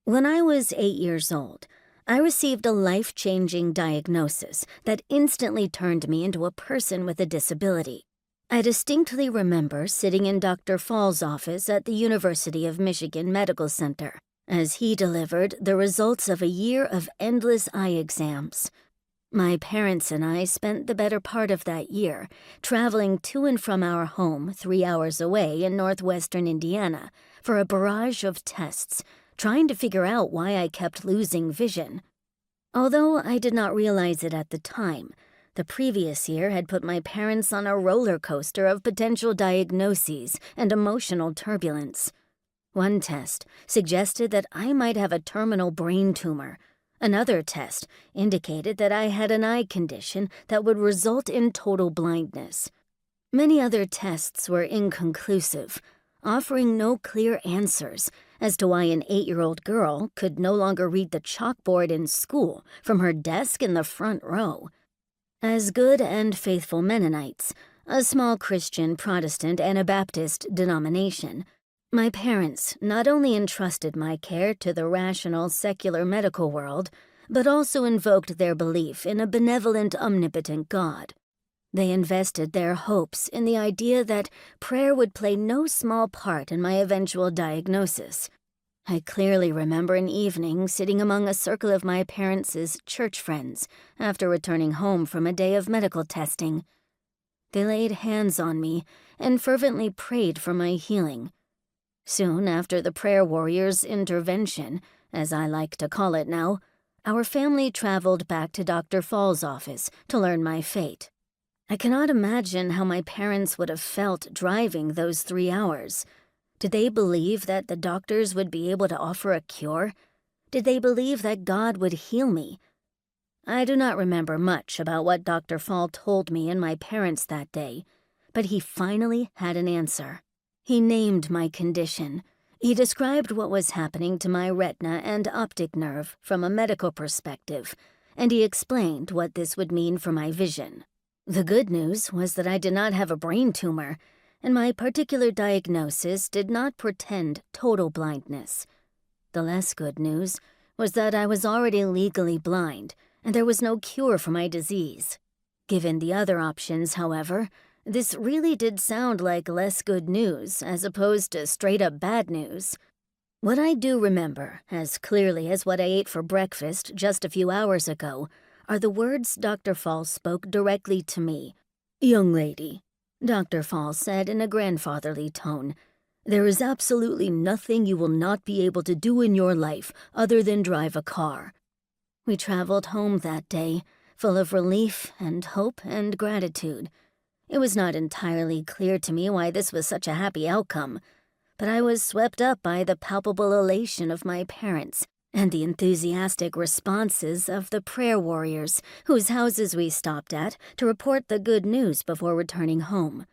When I was 8 years old, I received a life-changing diagnosis that instantly turned me into a person with a disability. I distinctly remember sitting in Dr. Fall's office at the University of Michigan Medical Center as he delivered the results of a year of endless eye exams. My parents and I spent the better part of that year traveling to and from our home 3 hours away in northwestern Indiana for a barrage of tests, trying to figure out why I kept losing vision. Although I did not realize it at the time, the previous year had put my parents on a roller coaster of potential diagnoses and emotional turbulence. One test suggested that I might have a terminal brain tumor. Another test indicated that I had an eye condition that would result in total blindness. Many other tests were inconclusive, offering no clear answers as to why an 8-year-old girl could no longer read the chalkboard in school from her desk in the front row. As good and faithful Mennonites, a small Christian Protestant Anabaptist denomination, my parents not only entrusted my care to the rational secular medical world, but also invoked their belief in a benevolent, omnipotent God. They invested their hopes in the idea that prayer would play no small part in my eventual diagnosis. I clearly remember an evening sitting among a circle of my parents' church friends after returning home from a day of medical testing. They laid hands on me and fervently prayed for my healing. Soon after the prayer warriors' intervention, as I like to call it now, our family traveled back to Dr. Fall's office to learn my fate. I cannot imagine how my parents would have felt driving those 3 hours. Did they believe that the doctors would be able to offer a cure? Did they believe that God would heal me? I do not remember much about what Dr. Fall told me and my parents that day, but he finally had an answer. He named my condition. He described what was happening to my retina and optic nerve from a medical perspective, and he explained what this would mean for my vision. The good news was that I did not have a brain tumor, and my particular diagnosis did not portend total blindness. The less good news was that I was already legally blind, and there was no cure for my disease. Given the other options, however, this really did sound like less good news as opposed to straight-up bad news. What I do remember, as clearly as what I ate for breakfast just a few hours ago, are the words Dr. Fall spoke directly to me. "Young lady," Dr. Fall said in a grandfatherly tone, "there is absolutely nothing you will not be able to do in your life other than drive a car." We traveled home that day, full of relief and hope and gratitude. It was not entirely clear to me why this was such a happy outcome, but I was swept up by the palpable elation of my parents and the enthusiastic responses of the prayer warriors whose houses we stopped at to report the good news before returning home.